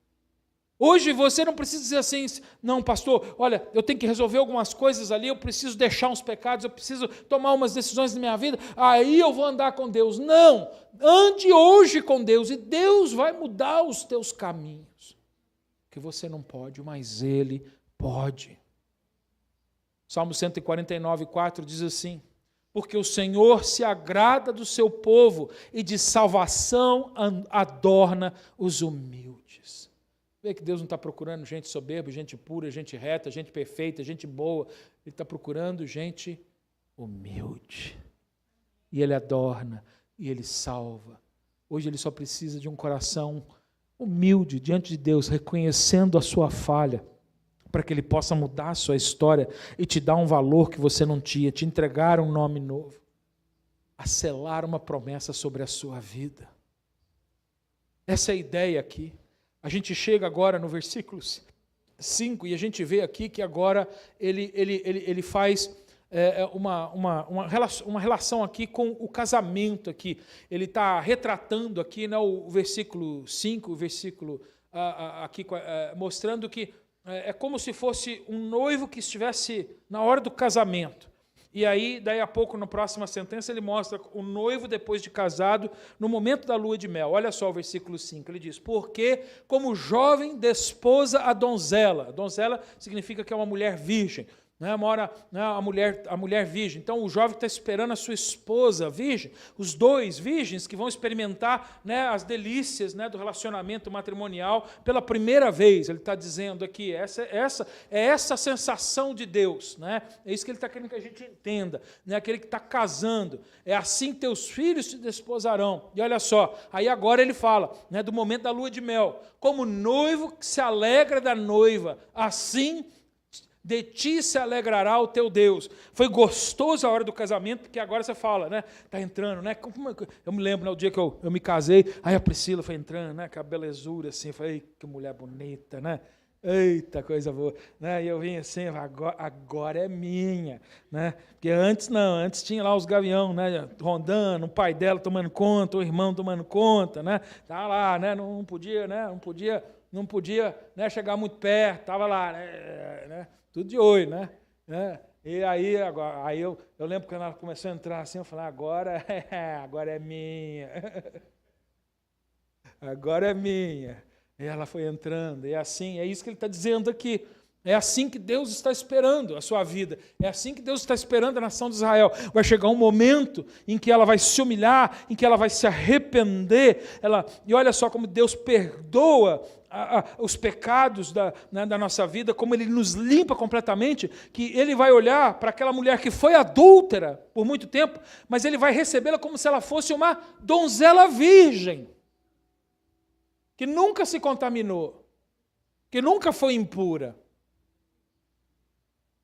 Hoje você não precisa dizer assim, não, pastor, olha, eu tenho que resolver algumas coisas ali, eu preciso deixar uns pecados, eu preciso tomar umas decisões na minha vida, aí eu vou andar com Deus. Não, ande hoje com Deus e Deus vai mudar os teus caminhos. Que você não pode, mas Ele pode. Salmo 149, 4 diz assim, porque o Senhor se agrada do seu povo e de salvação adorna os humildes. Vê que Deus não está procurando gente soberba, gente pura, gente reta, gente perfeita, gente boa. Ele está procurando gente humilde. E Ele adorna, e Ele salva. Hoje Ele só precisa de um coração humilde diante de Deus, reconhecendo a sua falha, para que Ele possa mudar a sua história e te dar um valor que você não tinha, te entregar um nome novo, a selar uma promessa sobre a sua vida. Essa é a ideia aqui. A gente chega agora no versículo 5 e a gente vê aqui que agora ele faz uma relação aqui com o casamento aqui. Ele está retratando aqui, né, o versículo 5, o versículo aqui, mostrando que é como se fosse um noivo que estivesse na hora do casamento. E aí, daí a pouco, na próxima sentença, ele mostra o noivo, depois de casado, no momento da lua de mel. Olha só o versículo 5, ele diz, porque como jovem desposa a donzela. Donzela significa que é uma mulher virgem. Mora a mulher virgem. Então, o jovem que está esperando a sua esposa virgem, os dois virgens que vão experimentar as delícias do relacionamento matrimonial pela primeira vez. Ele está dizendo aqui, essa sensação de Deus. É isso que ele está querendo que a gente entenda. Aquele que está casando. É assim que teus filhos se desposarão. E olha só, aí agora ele fala do momento da lua de mel. Como noivo que se alegra da noiva, assim de ti se alegrará o teu Deus. Foi gostoso a hora do casamento, porque agora você fala, está entrando, Eu me lembro, o dia que eu me casei, aí a Priscila foi entrando, com a belezura, assim, eu falei, que mulher bonita, Eita, coisa boa. E eu vim assim, agora é minha, Porque antes não, antes tinha lá os gavião, rondando, o pai dela tomando conta, o irmão tomando conta, Tá lá, não podia, chegar muito perto, estava lá, tudo de olho, E aí eu lembro quando ela começou a entrar assim, eu falei, agora é minha. Agora é minha. E ela foi entrando, é assim, é isso que ele está dizendo aqui. É assim que Deus está esperando a sua vida. É assim que Deus está esperando a nação de Israel. Vai chegar um momento em que ela vai se humilhar, em que ela vai se arrepender. E olha só como Deus perdoa os pecados da nossa vida, como Ele nos limpa completamente, que Ele vai olhar para aquela mulher que foi adúltera por muito tempo, mas Ele vai recebê-la como se ela fosse uma donzela virgem, que nunca se contaminou, que nunca foi impura.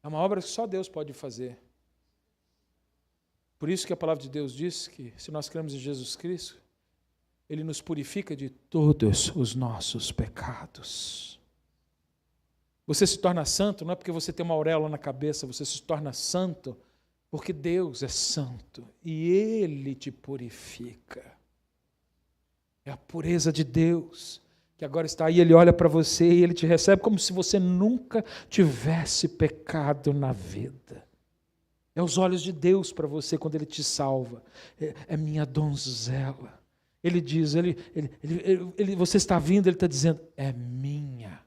É uma obra que só Deus pode fazer. Por isso que a palavra de Deus diz que, se nós cremos em Jesus Cristo, Ele nos purifica de todos os nossos pecados. Você se torna santo não é porque você tem uma auréola na cabeça, você se torna santo porque Deus é santo e Ele te purifica. É a pureza de Deus que agora está aí, Ele olha para você e Ele te recebe como se você nunca tivesse pecado na vida. É os olhos de Deus para você quando Ele te salva. É minha donzela. Ele diz, você está vindo, Ele está dizendo, é minha.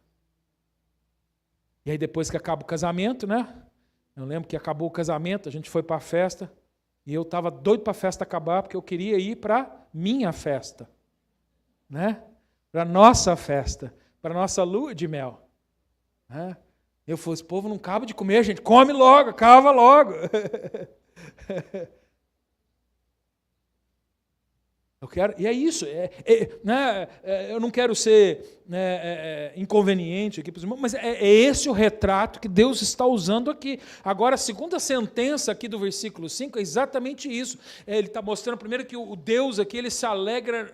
E aí depois que acaba o casamento, eu lembro que acabou o casamento, a gente foi para a festa, e eu estava doido para a festa acabar, porque eu queria ir para minha festa. Para a nossa festa, para a nossa lua de mel. Eu falei, esse povo não acaba de comer, gente, come logo, acaba logo. Eu quero, e é isso, eu não quero ser inconveniente aqui para os irmãos, mas é esse o retrato que Deus está usando aqui. Agora, a segunda sentença aqui do versículo 5 é exatamente isso. Ele está mostrando primeiro que o Deus aqui, ele se alegra,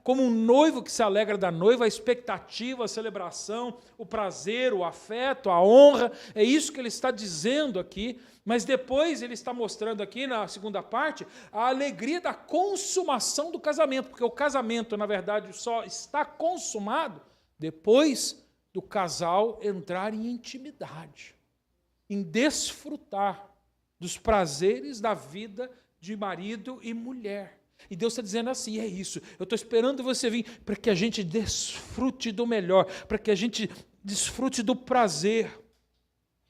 como um noivo que se alegra da noiva, a expectativa, a celebração, o prazer, o afeto, a honra, é isso que ele está dizendo aqui. Mas depois ele está mostrando aqui, na segunda parte, a alegria da consumação do casamento, porque o casamento, na verdade, só está consumado depois do casal entrar em intimidade, em desfrutar dos prazeres da vida de marido e mulher. E Deus está dizendo assim, é isso, eu estou esperando você vir para que a gente desfrute do melhor, para que a gente desfrute do prazer.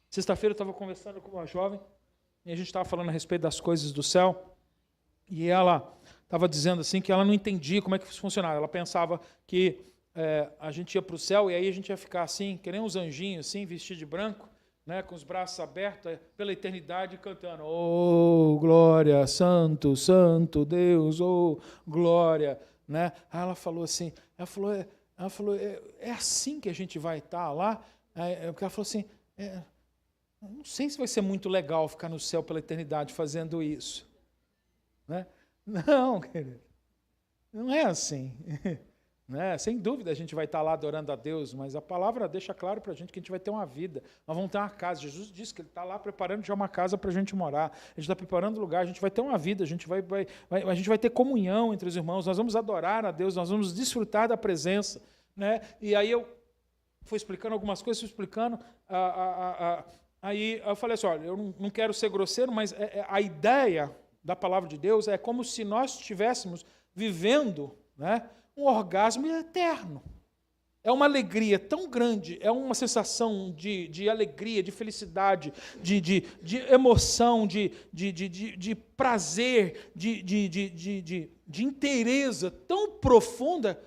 Sexta-feira eu estava conversando com uma jovem, e a gente estava falando a respeito das coisas do céu, e ela estava dizendo assim que ela não entendia como é que isso funcionava. Ela pensava que a gente ia para o céu, e aí a gente ia ficar assim, que nem uns anjinhos, assim, vestido de branco, com os braços abertos pela eternidade, cantando, oh, glória, santo, santo Deus, oh, glória. Aí ela falou assim, é assim que a gente vai estar lá? Porque ela falou assim, não sei se vai ser muito legal ficar no céu pela eternidade fazendo isso. Não, querido, não é assim. Sem dúvida a gente vai estar lá adorando a Deus, mas a palavra deixa claro para a gente que a gente vai ter uma vida, nós vamos ter uma casa. Jesus disse que Ele está lá preparando já uma casa para a gente morar, a gente está preparando lugar, a gente vai ter uma vida, a gente vai ter comunhão entre os irmãos, nós vamos adorar a Deus, nós vamos desfrutar da presença. E aí eu fui explicando algumas coisas, fui explicando Aí eu falei assim, olha, eu não quero ser grosseiro, mas a ideia da palavra de Deus é como se nós estivéssemos vivendo, né, um orgasmo eterno. É uma alegria tão grande, é uma sensação de alegria, de felicidade, de emoção, de prazer, de inteireza tão profunda,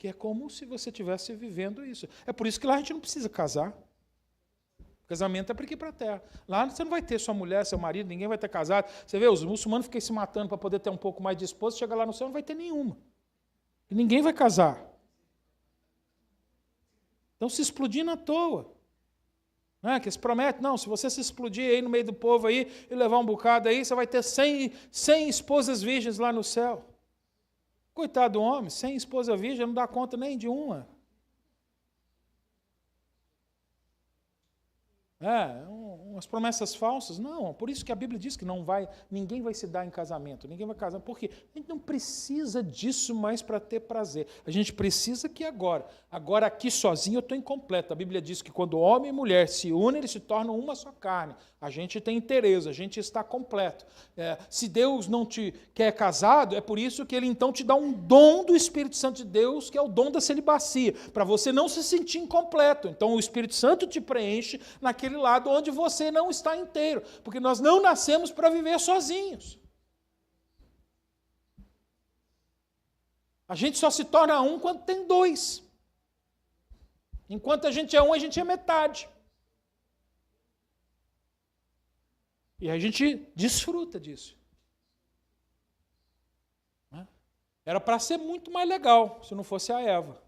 que é como se você estivesse vivendo isso. É por isso que lá a gente não precisa casar. O casamento é para aqui para a terra. Lá você não vai ter sua mulher, seu marido, ninguém vai ter casado. Você vê, os muçulmanos ficam se matando para poder ter um pouco mais de esposa, chega lá no céu não vai ter nenhuma. E ninguém vai casar. Então se explodindo à toa. Não é? Que se promete, não, se você se explodir aí no meio do povo aí e levar um bocado aí, você vai ter 100 esposas virgens lá no céu. Coitado do homem, 100 esposas virgens, não dá conta nem de uma. Umas promessas falsas. Não, por isso que a Bíblia diz que ninguém vai se dar em casamento, ninguém vai casar. Por quê? A gente não precisa disso mais para ter prazer. A gente precisa que agora aqui sozinho eu estou incompleto. A Bíblia diz que quando homem e mulher se unem, eles se tornam uma só carne. A gente tem interesse, a gente está completo. Se Deus não te quer casado, é por isso que Ele então te dá um dom do Espírito Santo de Deus, que é o dom da celibacia, para você não se sentir incompleto. Então o Espírito Santo te preenche naquele lado onde você não está inteiro, porque nós não nascemos para viver sozinhos. A gente só se torna um quando tem dois. Enquanto a gente é um, a gente é metade. E a gente desfruta disso. Era para ser muito mais legal, se não fosse a Eva.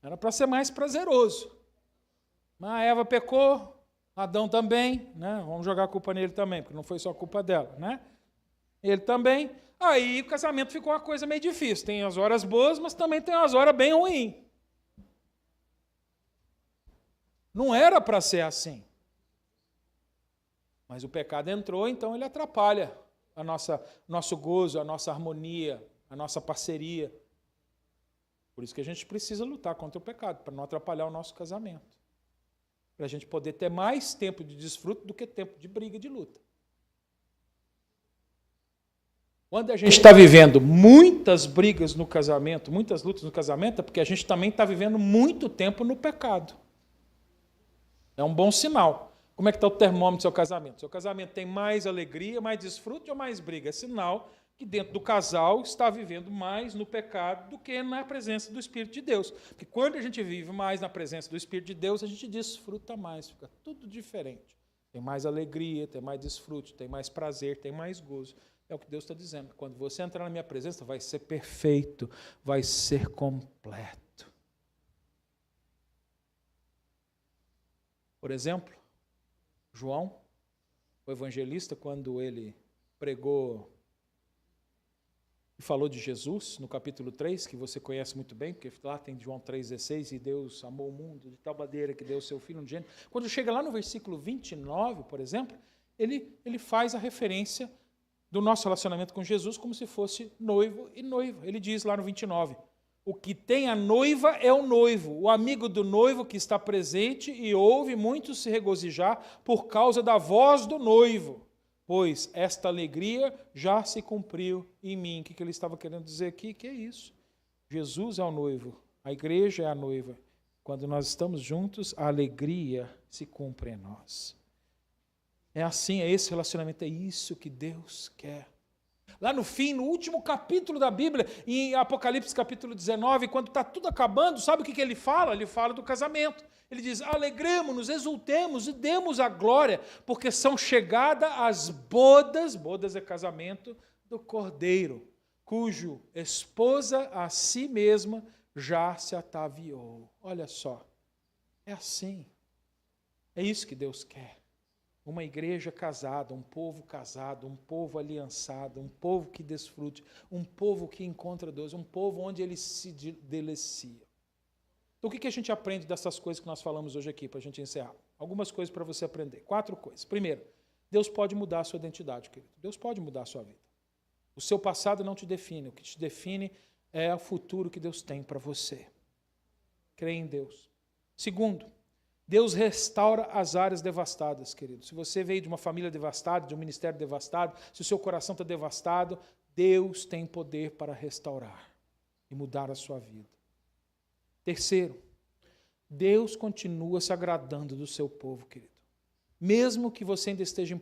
Era para ser mais prazeroso. Mas a Eva pecou, Adão também, né? Vamos jogar a culpa nele também, porque não foi só culpa dela, né? Ele também. Aí o casamento ficou uma coisa meio difícil. Tem as horas boas, mas também tem as horas bem ruins. Não era para ser assim. Mas o pecado entrou, então ele atrapalha nosso gozo, a nossa harmonia, a nossa parceria. Por isso que a gente precisa lutar contra o pecado, para não atrapalhar o nosso casamento. Para a gente poder ter mais tempo de desfruto do que tempo de briga e de luta. Quando a gente está vivendo muitas brigas no casamento, muitas lutas no casamento, é porque a gente também está vivendo muito tempo no pecado. É um bom sinal. Como é que está o termômetro do seu casamento? Seu casamento tem mais alegria, mais desfrute ou mais briga? É sinal que dentro do casal está vivendo mais no pecado do que na presença do Espírito de Deus. Porque quando a gente vive mais na presença do Espírito de Deus, a gente desfruta mais, fica tudo diferente. Tem mais alegria, tem mais desfrute, tem mais prazer, tem mais gozo. É o que Deus está dizendo. Quando você entrar na minha presença, vai ser perfeito, vai ser completo. Por exemplo, João, o evangelista, quando ele pregou e falou de Jesus, no capítulo 3, que você conhece muito bem, porque lá tem João 3,16, e Deus amou o mundo de tal maneira que deu o seu Filho unigênito. Quando chega lá no versículo 29, por exemplo, ele faz a referência do nosso relacionamento com Jesus como se fosse noivo e noiva. Ele diz lá no 29, o que tem a noiva é o noivo, o amigo do noivo que está presente e ouve muitos se regozijar por causa da voz do noivo, pois esta alegria já se cumpriu em mim. O que ele estava querendo dizer aqui? Que é isso. Jesus é o noivo, a igreja é a noiva. Quando nós estamos juntos, a alegria se cumpre em nós. É assim, é esse relacionamento, é isso que Deus quer. Lá no fim, no último capítulo da Bíblia, em Apocalipse capítulo 19, quando está tudo acabando, sabe o que ele fala? Ele fala do casamento. Ele diz, alegremos-nos, exultemos e demos a glória, porque são chegadas as bodas é casamento, do Cordeiro, cujo esposa a si mesma já se ataviou. Olha só, é assim. É isso que Deus quer. Uma igreja casada, um povo aliançado, um povo que desfrute, um povo que encontra Deus, um povo onde ele se delicia. Então, o que a gente aprende dessas coisas que nós falamos hoje aqui, para a gente encerrar? Algumas coisas para você aprender. 4 coisas. Primeiro, Deus pode mudar a sua identidade, querido. Deus pode mudar a sua vida. O seu passado não te define. O que te define é o futuro que Deus tem para você. Creia em Deus. Segundo, Deus restaura as áreas devastadas, querido. Se você veio de uma família devastada, de um ministério devastado, se o seu coração está devastado, Deus tem poder para restaurar e mudar a sua vida. Terceiro, Deus continua se agradando do seu povo, querido. Mesmo que você ainda esteja em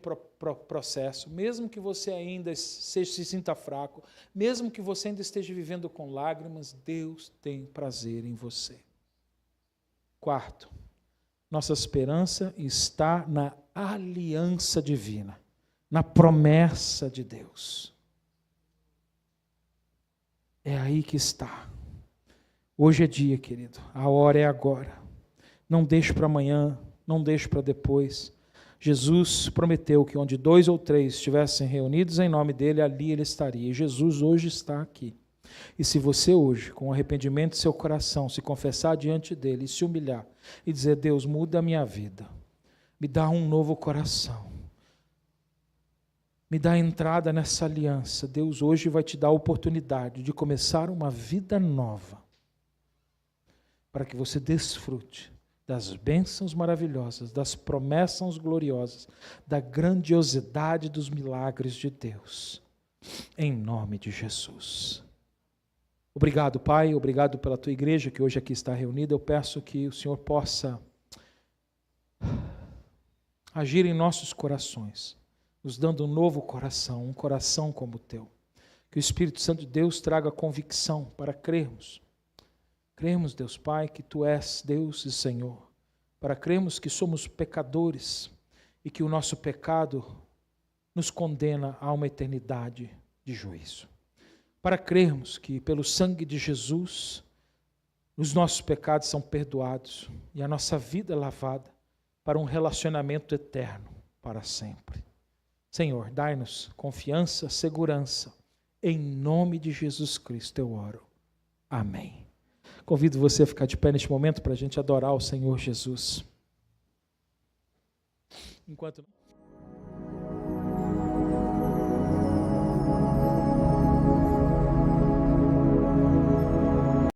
processo, mesmo que você ainda se sinta fraco, mesmo que você ainda esteja vivendo com lágrimas, Deus tem prazer em você. Quarto, nossa esperança está na aliança divina, na promessa de Deus. É aí que está. Hoje é dia, querido, a hora é agora. Não deixe para amanhã, não deixe para depois. Jesus prometeu que onde 2 ou 3 estivessem reunidos em nome dele, ali ele estaria. E Jesus hoje está aqui. E se você hoje, com arrependimento do seu coração, se confessar diante dele e se humilhar e dizer: Deus, muda a minha vida, me dá um novo coração, me dá entrada nessa aliança, Deus hoje vai te dar a oportunidade de começar uma vida nova, para que você desfrute das bênçãos maravilhosas, das promessas gloriosas, da grandiosidade dos milagres de Deus, em nome de Jesus. Obrigado, Pai, obrigado pela Tua igreja que hoje aqui está reunida. Eu peço que o Senhor possa agir em nossos corações, nos dando um novo coração, um coração como o Teu. Que o Espírito Santo de Deus traga convicção para crermos. Cremos, Deus Pai, que Tu és Deus e Senhor, para crermos que somos pecadores e que o nosso pecado nos condena a uma eternidade de juízo. Para crermos que pelo sangue de Jesus os nossos pecados são perdoados e a nossa vida é lavada para um relacionamento eterno para sempre. Senhor, dai-nos confiança, segurança. Em nome de Jesus Cristo eu oro. Amém. Convido você a ficar de pé neste momento para a gente adorar o Senhor Jesus. Enquanto